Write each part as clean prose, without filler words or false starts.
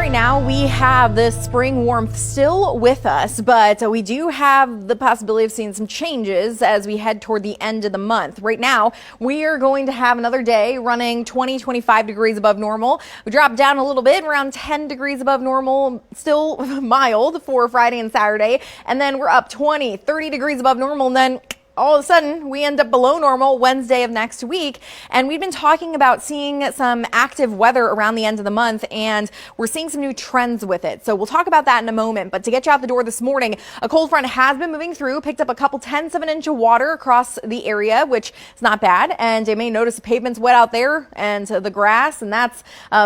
right now, we have the spring warmth still with us, but we do have the possibility of seeing some changes as we head toward the end of the month. Right now, we are going to have another day running 25 degrees above normal. We drop down a little bit, around 10 degrees above normal, still mild for Friday and Saturday. And then we're up 30 degrees above normal, and then all of a sudden, we end up below normal Wednesday of next week. And we've been talking about seeing some active weather around the end of the month, and we're seeing some new trends with it. So we'll talk about that in a moment. But to get you out the door this morning, a cold front has been moving through, picked up a couple tenths of an inch of water across the area, which is not bad. And you may notice the pavement's wet out there and the grass, and that's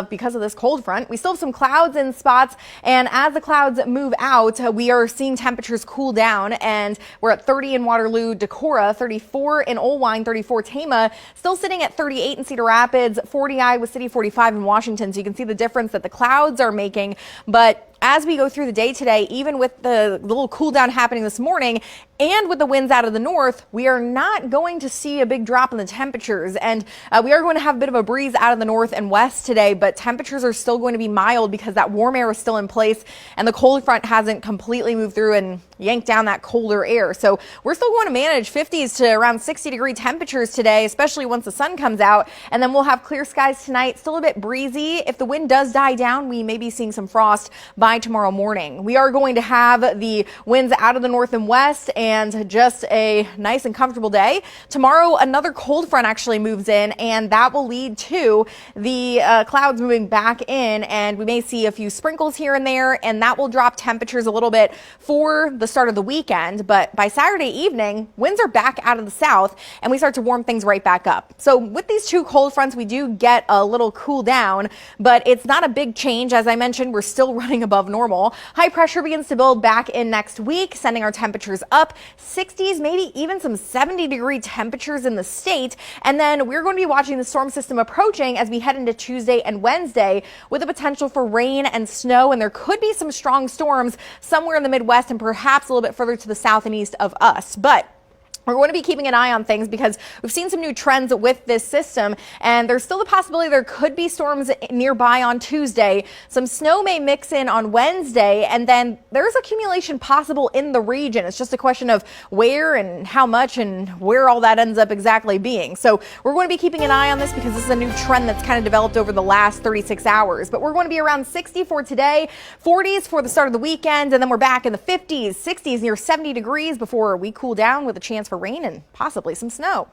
because of this cold front. We still have some clouds in spots, and as the clouds move out, we are seeing temperatures cool down, and we're at 30 in Waterloo, Decorah, 34 in Olwine, 34 Tama, still sitting at 38 in Cedar Rapids, 40 Iowa City, 45 in Washington. So you can see the difference that the clouds are making. But as we go through the day today, even with the little cool down happening this morning and with the winds out of the north, we are not going to see a big drop in the temperatures. And we are going to have a bit of a breeze out of the north and west today, but temperatures are still going to be mild because that warm air is still in place and the cold front hasn't completely moved through and yanked down that colder air. So we're still going to manage 50s to around 60-degree temperatures today, especially once the sun comes out. And then we'll have clear skies tonight, still a bit breezy. If the wind does die down, we may be seeing some frost by tomorrow morning. We are going to have the winds out of the north and west and just a nice and comfortable day. Tomorrow, another cold front actually moves in, and that will lead to the clouds moving back in, and we may see a few sprinkles here and there, and that will drop temperatures a little bit for the start of the weekend. But by Saturday evening, winds are back out of the south, and we start to warm things right back up. So with these two cold fronts, we do get a little cool down, but it's not a big change. As I mentioned, we're still running above normal. High pressure begins to build back in next week, sending our temperatures up 60s, maybe even some 70-degree temperatures in the state. And then we're going to be watching the storm system approaching as we head into Tuesday and Wednesday with the potential for rain and snow. And there could be some strong storms somewhere in the Midwest and perhaps a little bit further to the south and east of us. But we're going to be keeping an eye on things because we've seen some new trends with this system, and there's still the possibility there could be storms nearby on Tuesday. Some snow may mix in on Wednesday, and then there's accumulation possible in the region. It's just a question of where and how much and where all that ends up exactly being. So we're going to be keeping an eye on this because this is a new trend that's kind of developed over the last 36 hours. But we're going to be around 60 for today, 40s for the start of the weekend, and then we're back in the 50s, 60s, near 70 degrees before we cool down with a chance for rain and possibly some snow.